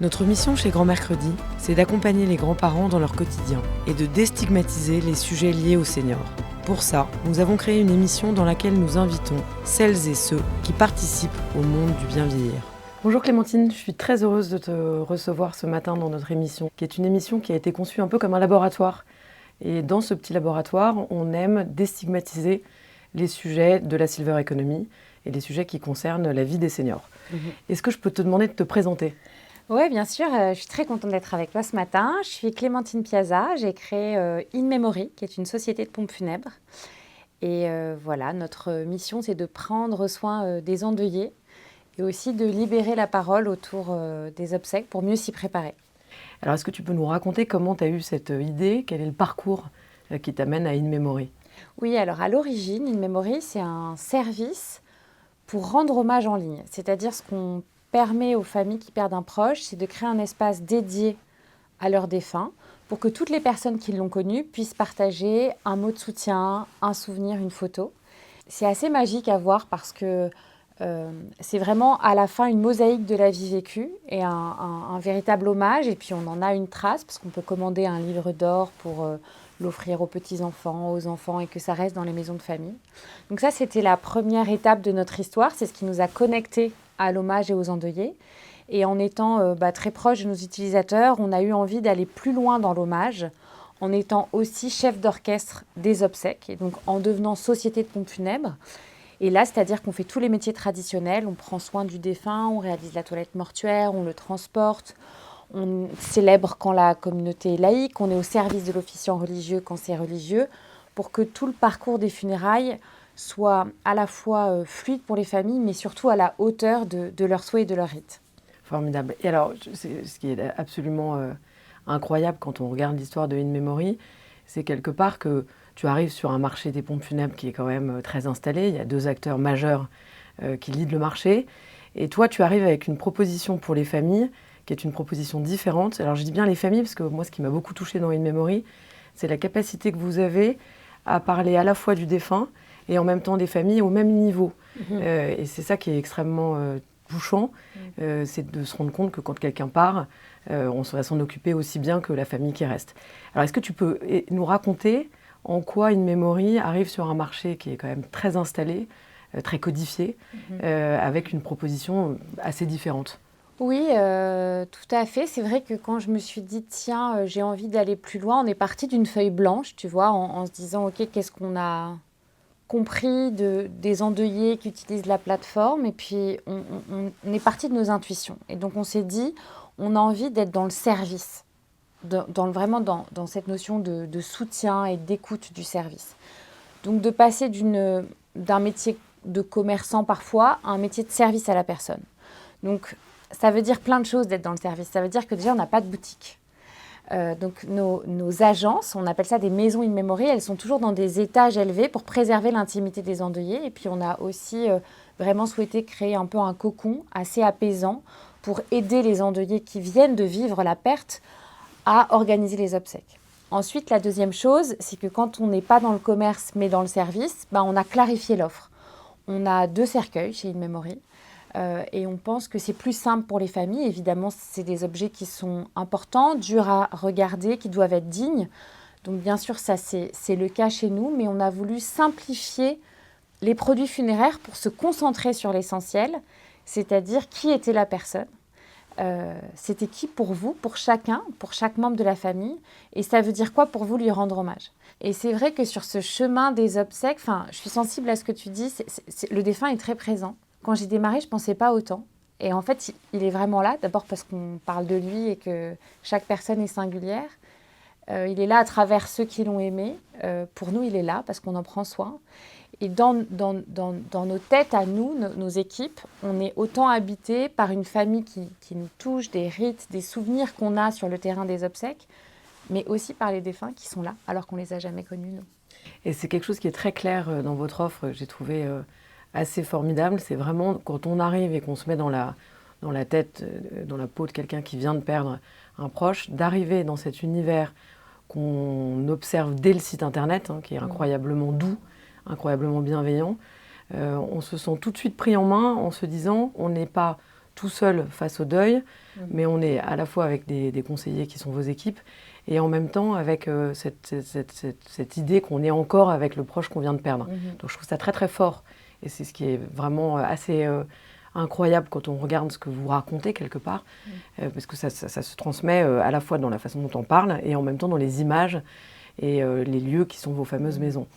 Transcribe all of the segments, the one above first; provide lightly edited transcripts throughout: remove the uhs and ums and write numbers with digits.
Notre mission chez Grand Mercredi, c'est d'accompagner les grands-parents dans leur quotidien et de déstigmatiser les sujets liés aux seniors. Pour ça, nous avons créé une émission dans laquelle nous invitons celles et ceux qui participent au monde du bien vieillir. Bonjour Clémentine, je suis très heureuse de te recevoir ce matin dans notre émission, qui est une émission qui a été conçue un peu comme un laboratoire. Et dans ce petit laboratoire, on aime déstigmatiser les sujets de la Silver Economy et les sujets qui concernent la vie des seniors. Est-ce que je peux te demander de te présenter ? Oui, bien sûr. Je suis très contente d'être avec toi ce matin. Je suis Clémentine Piazza. J'ai créé In Memory, qui est une société de pompes funèbres. Et voilà, notre mission, c'est de prendre soin des endeuillés et aussi de libérer la parole autour des obsèques pour mieux s'y préparer. Alors, est-ce que tu peux nous raconter comment tu as eu cette idée ? Quel est le parcours qui t'amène à In Memory ? Oui, alors à l'origine, In Memory, c'est un service pour rendre hommage en ligne. C'est-à-dire ce qu'on permet aux familles qui perdent un proche, c'est de créer un espace dédié à leur défunt pour que toutes les personnes qui l'ont connu puissent partager un mot de soutien, un souvenir, une photo. C'est assez magique à voir parce que c'est vraiment à la fin une mosaïque de la vie vécue et un véritable hommage. Et puis on en a une trace parce qu'on peut commander un livre d'or pour l'offrir aux petits-enfants, aux enfants et que ça reste dans les maisons de famille. Donc ça, c'était la première étape de notre histoire. C'est ce qui nous a connectés à l'hommage et aux endeuillés. Et en étant très proche de nos utilisateurs, on a eu envie d'aller plus loin dans l'hommage en étant aussi chef d'orchestre des obsèques et donc en devenant société de pompes funèbres. Et là, c'est-à-dire qu'on fait tous les métiers traditionnels, on prend soin du défunt, on réalise la toilette mortuaire, on le transporte, on célèbre quand la communauté est laïque, on est au service de l'officiant religieux quand c'est religieux, pour que tout le parcours des funérailles soit à la fois fluide pour les familles, mais surtout à la hauteur de leurs souhaits et de leurs rites. Formidable. Et alors, ce qui est absolument incroyable quand on regarde l'histoire de In Memory, c'est quelque part que tu arrives sur un marché des pompes funèbres qui est quand même très installé. Il y a deux acteurs majeurs qui leadent le marché. Et toi, tu arrives avec une proposition pour les familles qui est une proposition différente. Alors, je dis bien les familles parce que moi, ce qui m'a beaucoup touchée dans In Memory, c'est la capacité que vous avez à parler à la fois du défunt et en même temps des familles au même niveau. Et c'est ça qui est extrêmement touchant, c'est de se rendre compte que quand quelqu'un part, on va s'en occuper aussi bien que la famille qui reste. Alors, est-ce que tu peux nous raconter en quoi In Memory arrive sur un marché qui est quand même très installé, très codifié, avec une proposition assez différente ? Oui, tout à fait. C'est vrai que quand je me suis dit, tiens, j'ai envie d'aller plus loin, on est parti d'une feuille blanche, tu vois, en se disant, OK, qu'est-ce qu'on a compris des endeuillés qui utilisent la plateforme, et puis on est parti de nos intuitions. Et donc on s'est dit, on a envie d'être dans le service, vraiment dans cette notion de soutien et d'écoute du service. Donc de passer d'un métier de commerçant parfois à un métier de service à la personne. Donc ça veut dire plein de choses d'être dans le service. Ça veut dire que déjà on n'a pas de boutique. Donc nos agences, on appelle ça des maisons in memory, elles sont toujours dans des étages élevés pour préserver l'intimité des endeuillés. Et puis on a aussi vraiment souhaité créer un peu un cocon assez apaisant pour aider les endeuillés qui viennent de vivre la perte à organiser les obsèques. Ensuite, la deuxième chose, c'est que quand on n'est pas dans le commerce mais dans le service, on a clarifié l'offre. On a 2 cercueils chez In Memory. Et on pense que c'est plus simple pour les familles. Évidemment, c'est des objets qui sont importants, durs à regarder, qui doivent être dignes. Donc bien sûr, ça c'est le cas chez nous, mais on a voulu simplifier les produits funéraires pour se concentrer sur l'essentiel, c'est-à-dire qui était la personne. C'était qui pour vous, pour chacun, pour chaque membre de la famille, et ça veut dire quoi pour vous lui rendre hommage. Et c'est vrai que sur ce chemin des obsèques, je suis sensible à ce que tu dis, le défunt est très présent. Quand j'ai démarré, je ne pensais pas autant. Et en fait, il est vraiment là, d'abord parce qu'on parle de lui et que chaque personne est singulière. Il est là à travers ceux qui l'ont aimé. Pour nous, il est là parce qu'on en prend soin. Et dans nos têtes à nous, nos équipes, on est autant habité par une famille qui nous touche, des rites, des souvenirs qu'on a sur le terrain des obsèques, mais aussi par les défunts qui sont là alors qu'on ne les a jamais connus, nous. Et c'est quelque chose qui est très clair dans votre offre, j'ai trouvé assez formidable. C'est vraiment quand on arrive et qu'on se met dans la tête, dans la peau de quelqu'un qui vient de perdre un proche, d'arriver dans cet univers qu'on observe dès le site internet, qui est incroyablement doux, incroyablement bienveillant. On se sent tout de suite pris en main en se disant on n'est pas tout seul face au deuil, mais on est à la fois avec des conseillers qui sont vos équipes, et en même temps avec cette idée qu'on est encore avec le proche qu'on vient de perdre. Donc je trouve ça très très fort, et c'est ce qui est vraiment assez incroyable quand on regarde ce que vous racontez quelque part, parce que ça se transmet à la fois dans la façon dont on parle, et en même temps dans les images, et les lieux qui sont vos fameuses maisons.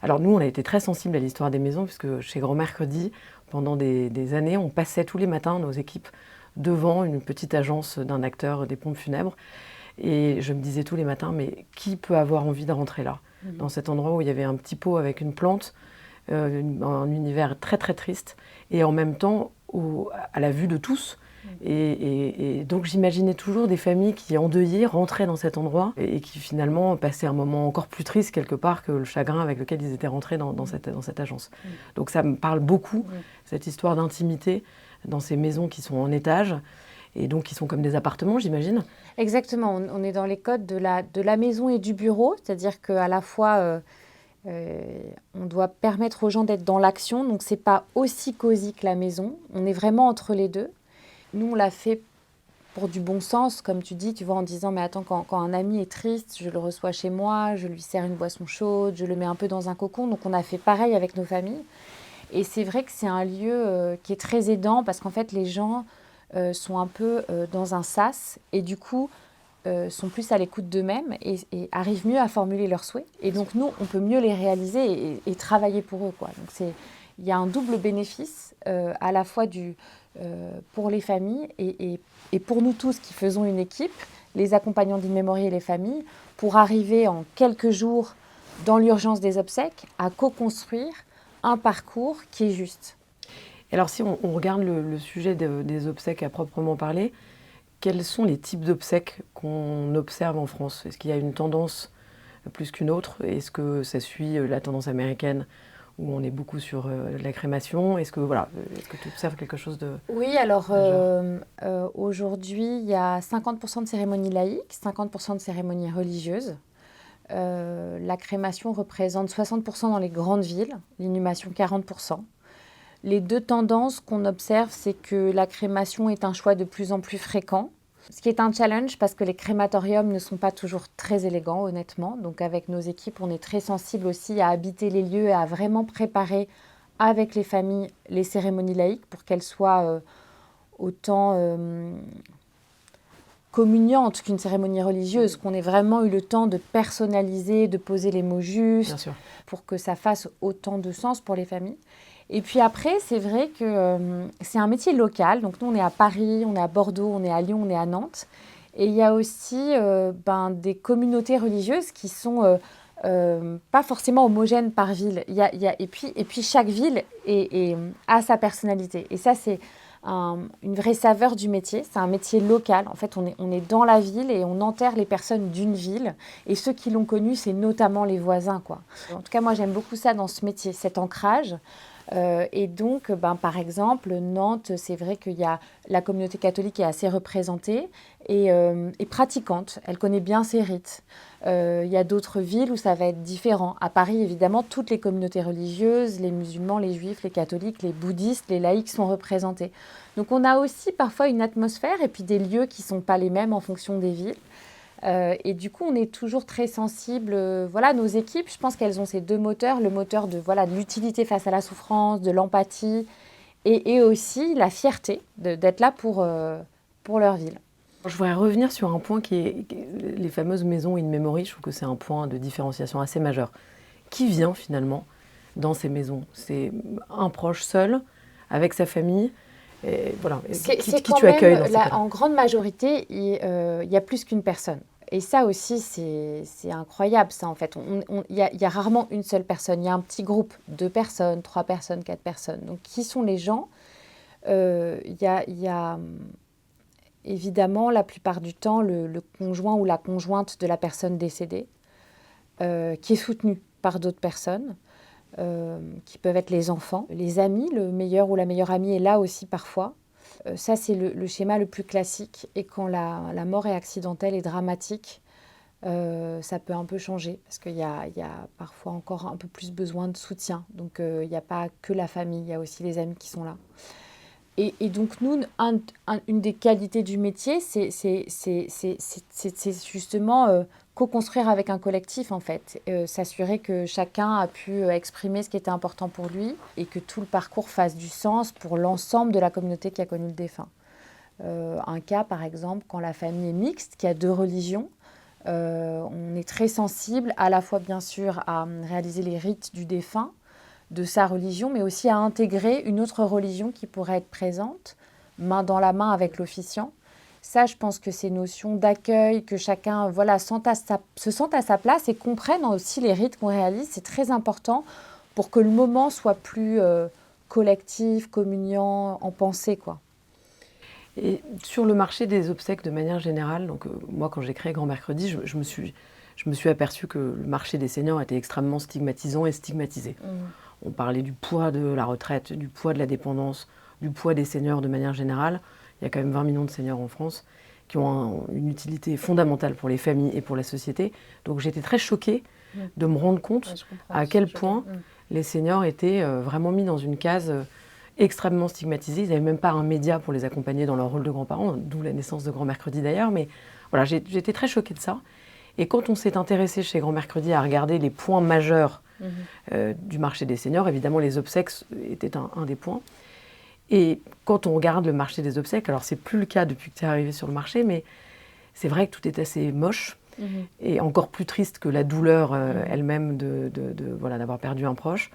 Alors nous, on a été très sensibles à l'histoire des maisons, puisque chez Grand Mercredi, pendant des années, on passait tous les matins, nos équipes, devant une petite agence d'un acteur des pompes funèbres. Et je me disais tous les matins, mais qui peut avoir envie de rentrer là, dans cet endroit où il y avait un petit pot avec une plante, un univers très très triste, et en même temps à la vue de tous. Et donc j'imaginais toujours des familles qui, endeuillées, rentraient dans cet endroit et qui finalement passaient un moment encore plus triste quelque part que le chagrin avec lequel ils étaient rentrés dans cette agence. Donc ça me parle beaucoup, cette histoire d'intimité dans ces maisons qui sont en étage et donc qui sont comme des appartements, j'imagine. Exactement, on est dans les codes de la maison et du bureau, c'est-à-dire qu'à la fois on doit permettre aux gens d'être dans l'action, donc c'est pas aussi cosy que la maison, on est vraiment entre les deux. Nous, on l'a fait pour du bon sens, comme tu dis, tu vois, en disant, mais attends, quand un ami est triste, je le reçois chez moi, je lui sers une boisson chaude, je le mets un peu dans un cocon. Donc, on a fait pareil avec nos familles. Et c'est vrai que c'est un lieu qui est très aidant parce qu'en fait, les gens sont un peu dans un sas et du coup, sont plus à l'écoute d'eux-mêmes et arrivent mieux à formuler leurs souhaits. Et donc, nous, on peut mieux les réaliser et travailler pour eux, quoi. Donc, il y a un double bénéfice à la fois pour les familles et pour nous tous qui faisons une équipe, les accompagnants d'In Memory et les familles, pour arriver en quelques jours dans l'urgence des obsèques à co-construire un parcours qui est juste. Et alors si on regarde le sujet des obsèques à proprement parler, quels sont les types d'obsèques qu'on observe en France? Est-ce qu'il y a une tendance plus qu'une autre? Est-ce que ça suit la tendance américaine où on est beaucoup sur la crémation? Est-ce que tu observes quelque chose de... Oui, alors aujourd'hui, il y a 50% de cérémonies laïques, 50% de cérémonies religieuses. La crémation représente 60% dans les grandes villes, l'inhumation 40%. Les deux tendances qu'on observe, c'est que la crémation est un choix de plus en plus fréquent, ce qui est un challenge parce que les crématoriums ne sont pas toujours très élégants, honnêtement. Donc avec nos équipes, on est très sensible aussi à habiter les lieux et à vraiment préparer avec les familles les cérémonies laïques pour qu'elles soient autant communiantes qu'une cérémonie religieuse, qu'on ait vraiment eu le temps de personnaliser, de poser les mots justes, pour que ça fasse autant de sens pour les familles. Et puis après, c'est vrai que c'est un métier local. Donc nous, on est à Paris, on est à Bordeaux, on est à Lyon, on est à Nantes. Et il y a aussi des communautés religieuses qui sont pas forcément homogènes par ville. Et puis chaque ville a sa personnalité. Et ça, c'est une vraie saveur du métier. C'est un métier local. En fait, on est dans la ville et on enterre les personnes d'une ville. Et ceux qui l'ont connu, c'est notamment les voisins, quoi. En tout cas, moi, j'aime beaucoup ça dans ce métier, cet ancrage. Et donc, par exemple, Nantes, c'est vrai qu'il y a la communauté catholique est assez représentée et pratiquante. Elle connaît bien ses rites. Il y a d'autres villes où ça va être différent. À Paris, évidemment, toutes les communautés religieuses, les musulmans, les juifs, les catholiques, les bouddhistes, les laïcs sont représentés. Donc, on a aussi parfois une atmosphère et puis des lieux qui ne sont pas les mêmes en fonction des villes. Et du coup, on est toujours très sensible. Nos équipes, je pense qu'elles ont ces deux moteurs, le moteur de l'utilité face à la souffrance, de l'empathie, et aussi la fierté d'être là pour leur ville. Je voudrais revenir sur un point qui est les fameuses maisons in memory. Je trouve que c'est un point de différenciation assez majeur. Qui vient finalement dans ces maisons? C'est un proche seul, avec sa famille? Et voilà. Qui tu accueilles dans ces cas-là? En grande majorité, il y a plus qu'une personne. Et ça aussi, c'est incroyable, ça, en fait. Il y a rarement une seule personne. Il y a un petit groupe, 2 personnes, 3 personnes, 4 personnes. Donc, qui sont les gens? Il y a évidemment, la plupart du temps, le conjoint ou la conjointe de la personne décédée, qui est soutenu par d'autres personnes, qui peuvent être les enfants, les amis. Le meilleur ou la meilleure amie est là aussi parfois. Ça, c'est le schéma le plus classique. Et quand la mort est accidentelle et dramatique, ça peut un peu changer parce qu'il y a parfois encore un peu plus besoin de soutien. Donc, il n'y a pas que la famille, il y a aussi les amis qui sont là. Et donc, nous, une des qualités du métier, c'est justement co-construire avec un collectif, en fait. S'assurer que chacun a pu exprimer ce qui était important pour lui et que tout le parcours fasse du sens pour l'ensemble de la communauté qui a connu le défunt. Un cas, par exemple, quand la famille est mixte, qui a 2 religions, on est très sensible à la fois, bien sûr, à réaliser les rites du défunt, de sa religion, mais aussi à intégrer une autre religion qui pourrait être présente, main dans la main avec l'officiant. Ça, je pense que ces notions d'accueil, que chacun se sente à sa place et comprenne aussi les rites qu'on réalise, c'est très important pour que le moment soit plus collectif, communiant, en pensée, quoi. Et sur le marché des obsèques de manière générale, donc moi quand j'ai créé Grand Mercredi, je me suis aperçue que le marché des seniors était extrêmement stigmatisant et stigmatisé. On parlait du poids de la retraite, du poids de la dépendance, du poids des seniors de manière générale. Il y a quand même 20 millions de seniors en France qui ont une utilité fondamentale pour les familles et pour la société. Donc j'étais très choquée de me rendre compte à quel point les seniors étaient vraiment mis dans une case extrêmement stigmatisée. Ils n'avaient même pas un média pour les accompagner dans leur rôle de grands-parents, d'où la naissance de Grand Mercredi d'ailleurs. Mais voilà, j'étais très choquée de ça. Et quand on s'est intéressé chez Grand Mercredi à regarder les points majeurs du marché des seniors, évidemment les obsèques étaient un des points. Et quand on regarde le marché des obsèques, alors c'est plus le cas depuis que tu es arrivé sur le marché, mais c'est vrai que tout est assez moche et encore plus triste que la douleur elle-même d'avoir perdu un proche.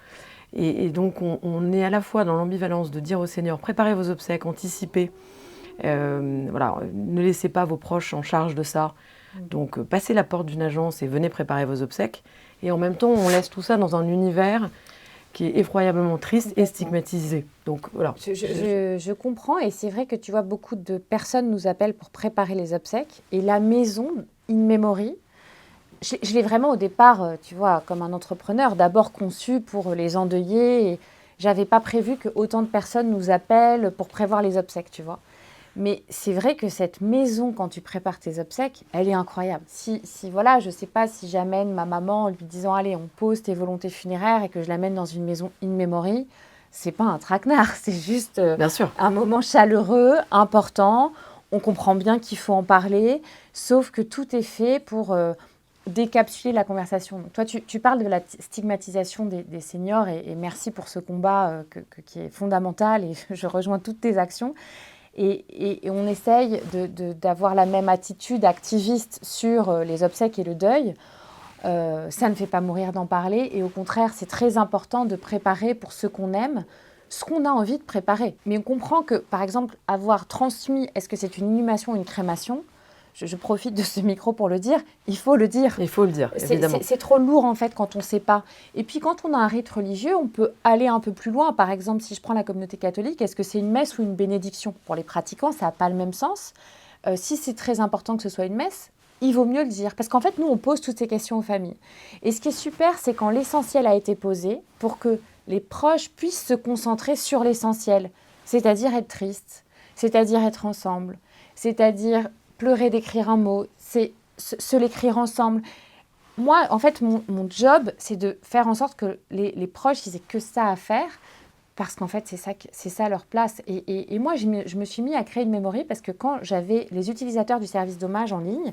Et donc on est à la fois dans l'ambivalence de dire aux seniors, préparez vos obsèques, anticipez, ne laissez pas vos proches en charge de ça. Donc passez la porte d'une agence et venez préparer vos obsèques. Et en même temps, on laisse tout ça dans un univers qui est effroyablement triste et stigmatisé. Donc voilà. Je comprends, et c'est vrai que tu vois, beaucoup de personnes nous appellent pour préparer les obsèques. Et la maison In Memory, je l'ai vraiment au départ, tu vois, comme un entrepreneur, d'abord conçu pour les endeuillés. Et j'avais pas prévu que autant de personnes nous appellent pour prévoir les obsèques, tu vois. Mais c'est vrai que cette maison, quand tu prépares tes obsèques, elle est incroyable. Si voilà, je ne sais pas si j'amène ma maman en lui disant « Allez, on pose tes volontés funéraires » et que je l'amène dans une maison in memory, c'est pas un traquenard, c'est juste un moment chaleureux, important. On comprend bien qu'il faut en parler, sauf que tout est fait pour décapsuler la conversation. Donc toi, tu parles de la stigmatisation des seniors et merci pour ce combat qui est fondamental, et je rejoins toutes tes actions. Et on essaye d'avoir la même attitude activiste sur les obsèques et le deuil. Ça ne fait pas mourir d'en parler. Et au contraire, c'est très important de préparer pour ceux qu'on aime, ce qu'on a envie de préparer. Mais on comprend que, par exemple, avoir transmis, est-ce que c'est une inhumation ou une crémation ? Je profite de ce micro pour le dire, il faut le dire. Il faut le dire, évidemment. C'est trop lourd, en fait, quand on ne sait pas. Et puis, quand on a un rite religieux, on peut aller un peu plus loin. Par exemple, si je prends la communauté catholique, est-ce que c'est une messe ou une bénédiction ? Pour les pratiquants, ça n'a pas le même sens. Si c'est très important que ce soit une messe, il vaut mieux le dire. Parce qu'en fait, nous, on pose toutes ces questions aux familles. Et ce qui est super, c'est quand l'essentiel a été posé pour que les proches puissent se concentrer sur l'essentiel. C'est-à-dire être triste, c'est-à-dire être ensemble, c'est-à-dire pleurer d'écrire un mot, c'est se l'écrire ensemble. Moi, en fait, mon job, c'est de faire en sorte que les proches, ils aient que ça à faire, parce qu'en fait, c'est ça leur place. Et moi, je me suis mis à créer une memory parce que quand j'avais les utilisateurs du service d'hommage en ligne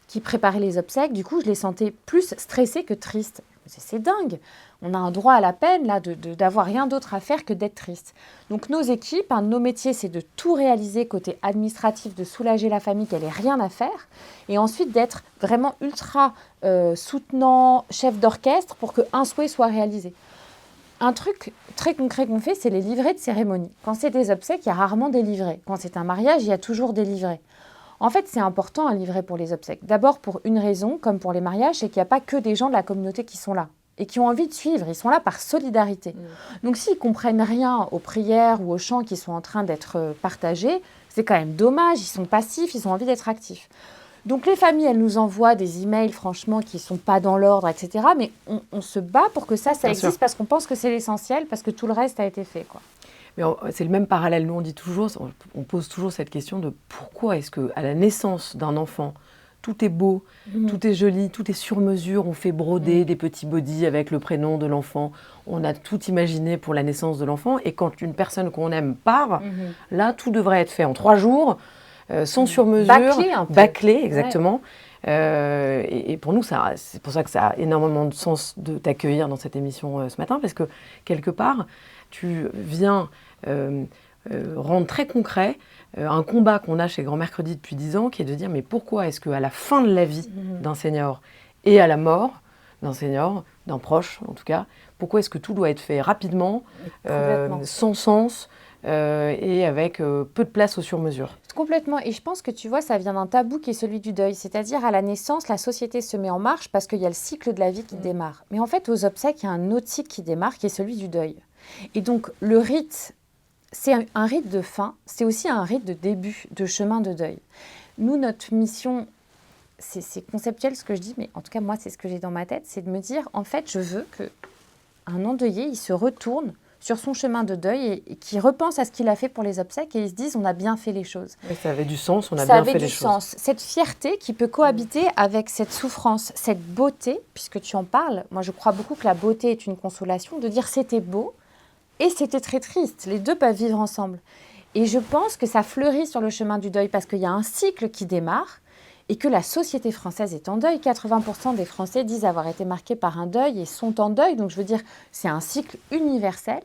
qui préparaient les obsèques, du coup, je les sentais plus stressés que tristes. C'est dingue. On a un droit à la peine là d'avoir rien d'autre à faire que d'être triste. Donc nos équipes, un de nos métiers, c'est de tout réaliser côté administratif, de soulager la famille qu'elle n'ait rien à faire, et ensuite d'être vraiment ultra soutenant, chef d'orchestre pour qu'un souhait soit réalisé. Un truc très concret qu'on fait, c'est les livrets de cérémonie. Quand c'est des obsèques, il y a rarement des livrets. Quand c'est un mariage, il y a toujours des livrets. En fait, c'est important un livret pour les obsèques. D'abord pour une raison, comme pour les mariages, c'est qu'il n'y a pas que des gens de la communauté qui sont là et qui ont envie de suivre. Ils sont là par solidarité. Donc s'ils ne comprennent rien aux prières ou aux chants qui sont en train d'être partagés, c'est quand même dommage. Ils sont passifs, ils ont envie d'être actifs. Donc les familles, elles nous envoient des emails, franchement, qui ne sont pas dans l'ordre, etc. Mais on se bat pour que ça existe parce qu'on pense que c'est l'essentiel, parce que tout le reste a été fait, quoi. Mais c'est le même parallèle. Nous, on dit toujours, on pose toujours cette question de pourquoi est-ce qu'à la naissance d'un enfant, tout est beau, tout est joli, tout est sur mesure. On fait broder des petits bodys avec le prénom de l'enfant. On a tout imaginé pour la naissance de l'enfant. Et quand une personne qu'on aime part, là, tout devrait être fait en 3 jours, sans sur-mesure. Bâclé un peu. Bâclé, exactement. Et pour nous, c'est pour ça que ça a énormément de sens de t'accueillir dans cette émission ce matin, parce que quelque part, tu viens rendre très concret un combat qu'on a chez Grand Mercredi depuis 10 ans, qui est de dire mais pourquoi est-ce qu'à la fin de la vie d'un senior et à la mort d'un senior, d'un proche en tout cas, pourquoi est-ce que tout doit être fait rapidement, sans sens et avec peu de place au sur-mesure? Complètement. Et je pense que tu vois, ça vient d'un tabou qui est celui du deuil. C'est-à-dire, à la naissance, la société se met en marche parce qu'il y a le cycle de la vie qui démarre. Mais en fait, aux obsèques, il y a un autre cycle qui démarre, qui est celui du deuil. Et donc, le rite, c'est un rite de fin, c'est aussi un rite de début, de chemin de deuil. Nous, notre mission, c'est conceptuel ce que je dis, mais en tout cas, moi, c'est ce que j'ai dans ma tête, c'est de me dire, en fait, je veux qu'un endeuillé, il se retourne sur son chemin de deuil et qui repense à ce qu'il a fait pour les obsèques et ils se disent on a bien fait les choses. Et ça avait du sens, on a bien fait les choses. Ça avait du sens. Cette fierté qui peut cohabiter avec cette souffrance, cette beauté, puisque tu en parles. Moi, je crois beaucoup que la beauté est une consolation, de dire c'était beau et c'était très triste. Les deux peuvent vivre ensemble. Et je pense que ça fleurit sur le chemin du deuil parce qu'il y a un cycle qui démarre et que la société française est en deuil. 80% des Français disent avoir été marqués par un deuil et sont en deuil. Donc, je veux dire, c'est un cycle universel.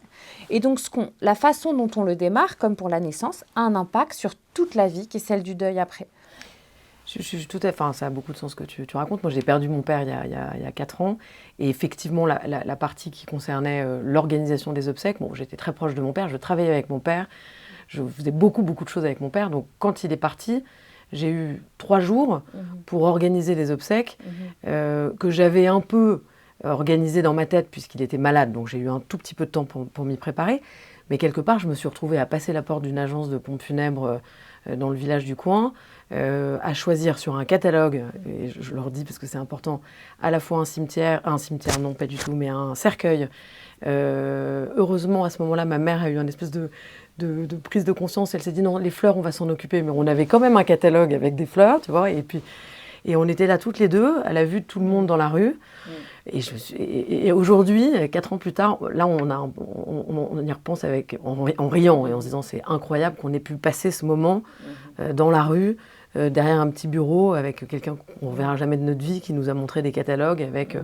Et donc, la façon dont on le démarre, comme pour la naissance, a un impact sur toute la vie qui est celle du deuil après. Je suis tout à fait, ça a beaucoup de sens ce que tu racontes. Moi, j'ai perdu mon père il y a 4 ans. Et effectivement, la partie qui concernait l'organisation des obsèques, bon, j'étais très proche de mon père, je travaillais avec mon père, je faisais beaucoup de choses avec mon père. Donc, quand il est parti, j'ai eu 3 jours pour organiser des obsèques que j'avais un peu organisées dans ma tête puisqu'il était malade. Donc, j'ai eu un tout petit peu de temps pour m'y préparer. Mais quelque part, je me suis retrouvée à passer la porte d'une agence de pompes funèbres dans le village du coin, à choisir sur un catalogue, et je leur dis parce que c'est important, à la fois un cimetière non pas du tout, mais un cercueil. Heureusement, à ce moment-là, ma mère a eu une espèce de prise de conscience. Elle s'est dit non, les fleurs, on va s'en occuper, mais on avait quand même un catalogue avec des fleurs, tu vois, et on était là toutes les deux, à la vue de tout le monde dans la rue. Et aujourd'hui, 4 ans plus tard, là, on y repense en riant et en se disant c'est incroyable qu'on ait pu passer ce moment dans la rue, derrière un petit bureau, avec quelqu'un qu'on ne verra jamais de notre vie, qui nous a montré des catalogues avec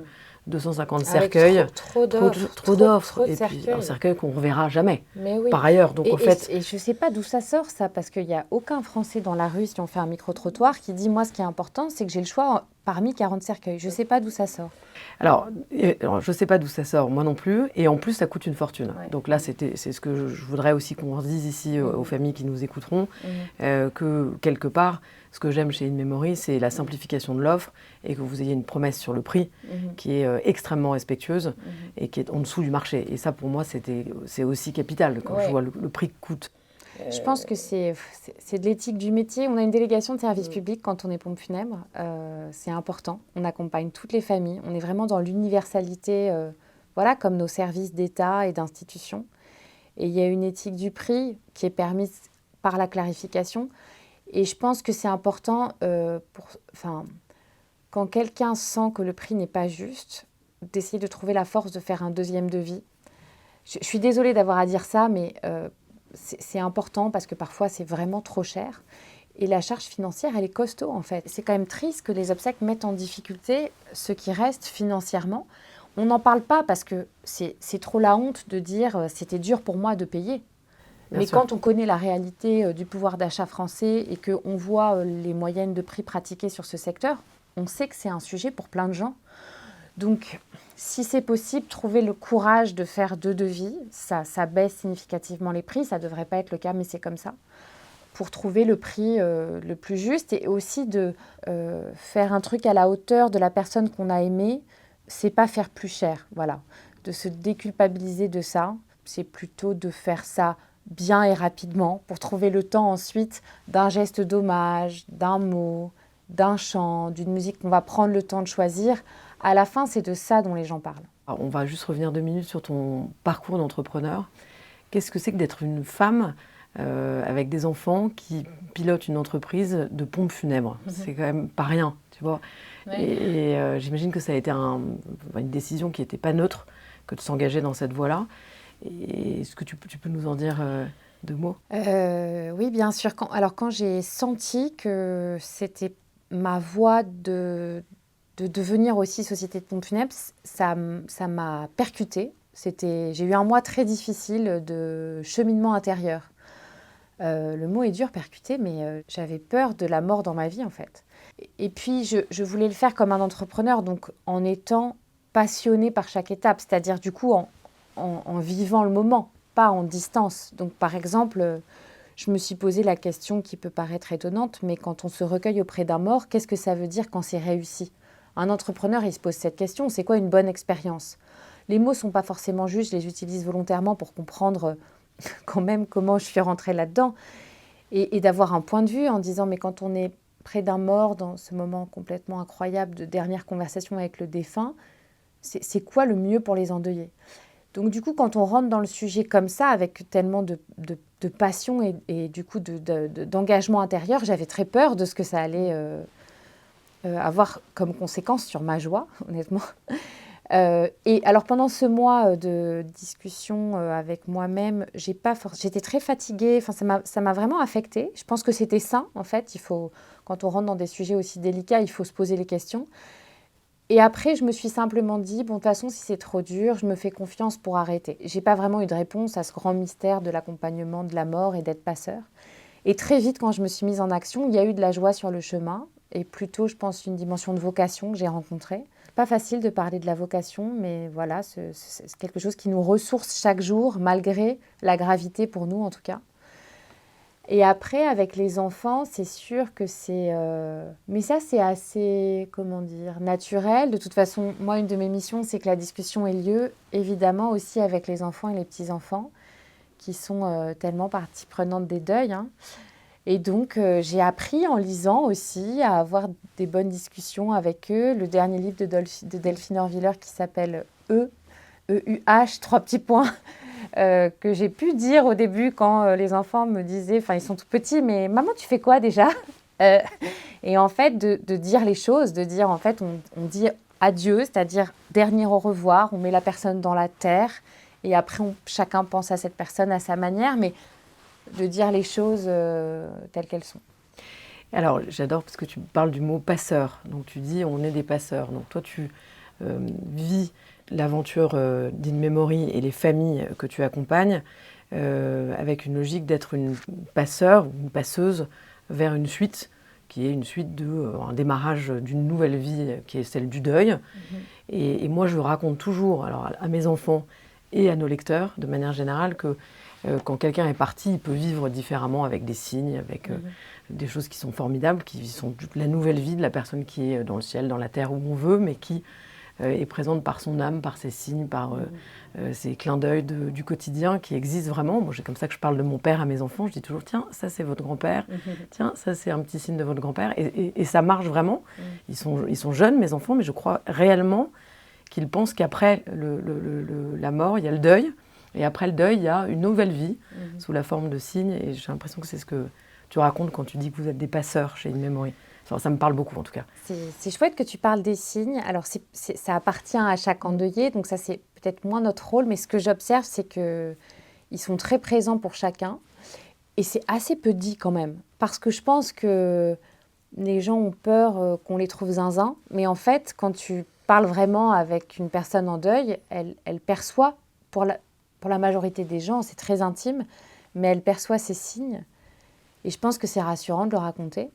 250 cercueils. Trop d'offres. Et puis un cercueil qu'on ne reverra jamais, par ailleurs. Donc, et je ne sais pas d'où ça sort, ça, parce qu'il n'y a aucun Français dans la rue, si on fait un micro-trottoir, qui dit moi, ce qui est important, c'est que j'ai le choix parmi 40 cercueils. Je ne sais pas d'où ça sort. Alors, je ne sais pas d'où ça sort, moi non plus. Et en plus, ça coûte une fortune. Ouais. Donc là, c'est ce que je voudrais aussi qu'on dise ici aux familles qui nous écouteront, que quelque part, ce que j'aime chez In Memory, c'est la simplification de l'offre et que vous ayez une promesse sur le prix qui est extrêmement respectueuse et qui est en dessous du marché. Et ça, pour moi, c'est aussi capital quand je vois le prix que coûte. Je pense que c'est de l'éthique du métier. On a une délégation de service public quand on est pompe funèbre. C'est important. On accompagne toutes les familles. On est vraiment dans l'universalité, voilà, comme nos services d'État et d'institutions. Et il y a une éthique du prix qui est permise par la clarification. Et je pense que c'est important, quand quelqu'un sent que le prix n'est pas juste, d'essayer de trouver la force de faire un deuxième devis. Je suis désolée d'avoir à dire ça, mais c'est important parce que parfois c'est vraiment trop cher. Et la charge financière, elle est costaud en fait. C'est quand même triste que les obsèques mettent en difficulté ceux qui restent financièrement. On n'en parle pas parce que c'est trop la honte de dire c'était dur pour moi de payer. Mais quand on connaît la réalité du pouvoir d'achat français et qu'on voit les moyennes de prix pratiquées sur ce secteur, on sait que c'est un sujet pour plein de gens. Donc, si c'est possible, trouver le courage de faire 2 devis, ça baisse significativement les prix, ça ne devrait pas être le cas, mais c'est comme ça, pour trouver le prix le plus juste et aussi de faire un truc à la hauteur de la personne qu'on a aimée, c'est pas faire plus cher, voilà. De se déculpabiliser de ça, c'est plutôt de faire ça bien et rapidement pour trouver le temps ensuite d'un geste d'hommage, d'un mot, d'un chant, d'une musique qu'on va prendre le temps de choisir. À la fin, c'est de ça dont les gens parlent. Alors, on va juste revenir 2 minutes sur ton parcours d'entrepreneur. Qu'est-ce que c'est que d'être une femme avec des enfants qui pilotent une entreprise de pompes funèbres. C'est quand même pas rien, tu vois. Ouais. Et j'imagine que ça a été une décision qui n'était pas neutre que de s'engager dans cette voie-là. Et est-ce que tu peux nous en dire 2 mots ? Oui, bien sûr. Quand j'ai senti que c'était ma voie de devenir aussi société de pompes funèbres, ça m'a percutée. J'ai eu un mois très difficile de cheminement intérieur. Le mot est dur, percuté, mais j'avais peur de la mort dans ma vie, en fait. Et puis, je voulais le faire comme un entrepreneur, donc en étant passionnée par chaque étape, c'est-à-dire du coup en vivant le moment, pas en distance. Donc, par exemple, je me suis posé la question qui peut paraître étonnante, mais quand on se recueille auprès d'un mort, qu'est-ce que ça veut dire quand c'est réussi ? Un entrepreneur, il se pose cette question, c'est quoi une bonne expérience ? Les mots ne sont pas forcément justes, je les utilise volontairement pour comprendre quand même comment je suis rentrée là-dedans et d'avoir un point de vue en disant mais quand on est près d'un mort dans ce moment complètement incroyable de dernière conversation avec le défunt, c'est quoi le mieux pour les endeuillés ? Donc du coup quand on rentre dans le sujet comme ça avec tellement de passion et du coup d'engagement intérieur, j'avais très peur de ce que ça allait avoir comme conséquence sur ma joie, honnêtement. Et alors pendant ce mois de discussion avec moi-même, j'étais très fatiguée. Enfin, ça m'a vraiment affectée. Je pense que c'était sain, en fait. Quand on rentre dans des sujets aussi délicats, il faut se poser les questions. Et après, je me suis simplement dit, bon, de toute façon, si c'est trop dur, je me fais confiance pour arrêter. J'ai pas vraiment eu de réponse à ce grand mystère de l'accompagnement de la mort et d'être passeur. Et très vite, quand je me suis mise en action, il y a eu de la joie sur le chemin. Et plutôt, je pense, une dimension de vocation que j'ai rencontrée. Pas facile de parler de la vocation, mais voilà, c'est quelque chose qui nous ressource chaque jour, malgré la gravité pour nous en tout cas. Et après, avec les enfants, c'est sûr que c'est... Mais ça, c'est assez, comment dire, naturel. De toute façon, moi, une de mes missions, c'est que la discussion ait lieu, évidemment, aussi avec les enfants et les petits-enfants, qui sont tellement partie prenante des deuils, hein. Et donc, j'ai appris en lisant aussi à avoir des bonnes discussions avec eux. Le dernier livre de Delphine Orviller qui s'appelle E-U-H, 3 petits points, que j'ai pu dire au début quand les enfants me disaient, enfin ils sont tout petits, mais maman tu fais quoi déjà ? Et en fait, de dire les choses, de dire en fait, on dit adieu, c'est-à-dire dernier au revoir, on met la personne dans la terre et après chacun pense à cette personne à sa manière, mais de dire les choses telles qu'elles sont. Alors, j'adore parce que tu parles du mot passeur. Donc, tu dis on est des passeurs. Donc, toi, tu vis l'aventure d'In Memory et les familles que tu accompagnes avec une logique d'être une passeur ou une passeuse vers une suite qui est une suite un démarrage d'une nouvelle vie qui est celle du deuil. Et moi, je raconte toujours à mes enfants et à nos lecteurs, de manière générale, que quand quelqu'un est parti, il peut vivre différemment avec des signes, avec des choses qui sont formidables, qui sont la nouvelle vie de la personne qui est dans le ciel, dans la terre, où on veut, mais qui est présente par son âme, par ses signes, par ces clins d'œil du quotidien qui existent vraiment. Moi, c'est comme ça que je parle de mon père à mes enfants. Je dis toujours, tiens, ça c'est votre grand-père, tiens, ça c'est un petit signe de votre grand-père. Et ça marche vraiment. Ils sont jeunes, mes enfants, mais je crois réellement qu'ils pensent qu'après la mort, il y a le deuil. Et après le deuil, il y a une nouvelle vie sous la forme de signes. Et j'ai l'impression que c'est ce que tu racontes quand tu dis que vous êtes des passeurs chez In Memory. Ça me parle beaucoup en tout cas. C'est chouette que tu parles des signes. Alors ça appartient à chaque endeuillé, donc ça c'est peut-être moins notre rôle. Mais ce que j'observe, c'est qu'ils sont très présents pour chacun. Et c'est assez peu dit quand même. Parce que je pense que les gens ont peur qu'on les trouve zinzin. Mais en fait, quand tu parles vraiment avec une personne en deuil, elle perçoit pour la majorité des gens, c'est très intime, mais elle perçoit ces signes. Et je pense que c'est rassurant de le raconter,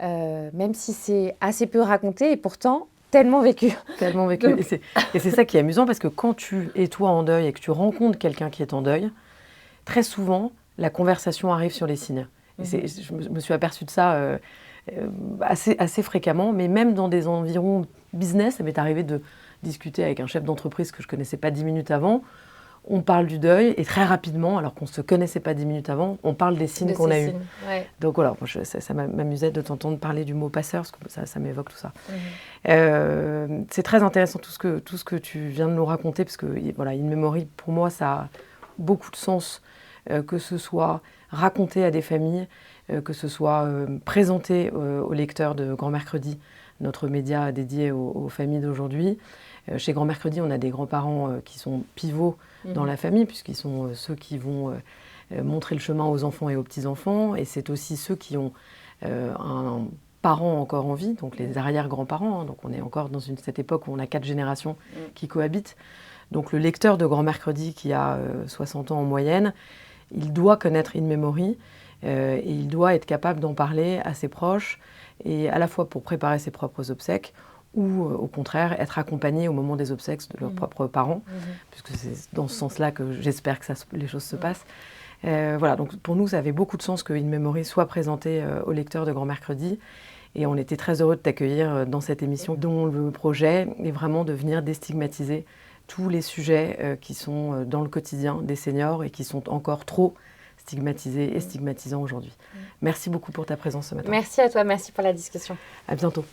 même si c'est assez peu raconté et pourtant tellement vécu. Tellement vécu. Donc... Et c'est ça qui est amusant parce que quand tu es toi en deuil et que tu rencontres quelqu'un qui est en deuil, très souvent, la conversation arrive sur les signes. Et je me suis aperçue de ça assez fréquemment, mais même dans des environs business, ça m'est arrivé de discuter avec un chef d'entreprise que je ne connaissais pas 10 minutes avant. On parle du deuil et très rapidement, alors qu'on ne se connaissait pas 10 minutes avant, on parle des signes qu'on a eus. Ouais. Donc voilà, ça m'amusait de t'entendre parler du mot passeur, parce que ça m'évoque tout ça. C'est très intéressant tout ce que tu viens de nous raconter, parce que voilà, In Memory, pour moi, ça a beaucoup de sens, que ce soit raconter à des familles, que ce soit présenté aux lecteurs de Grand Mercredi, notre média dédié aux familles d'aujourd'hui. Chez Grand Mercredi, on a des grands-parents qui sont pivots dans la famille, puisqu'ils sont ceux qui vont montrer le chemin aux enfants et aux petits-enfants. Et c'est aussi ceux qui ont un parent encore en vie, donc les arrière-grands-parents. Hein, donc on est encore dans cette époque où on a 4 générations qui cohabitent. Donc le lecteur de Grand Mercredi, qui a 60 ans en moyenne, il doit connaître In Memory et il doit être capable d'en parler à ses proches, et à la fois pour préparer ses propres obsèques, ou au contraire être accompagné au moment des obsèques de leurs propres parents, puisque c'est dans ce sens-là que j'espère que les choses se passent. Voilà, donc pour nous, ça avait beaucoup de sens que In Memory soit présenté aux lecteurs de Grand Mercredi, et on était très heureux de t'accueillir dans cette émission dont le projet est vraiment de venir déstigmatiser tous les sujets qui sont dans le quotidien des seniors et qui sont encore trop stigmatisés et stigmatisants aujourd'hui. Merci beaucoup pour ta présence ce matin. Merci à toi, merci pour la discussion. À bientôt.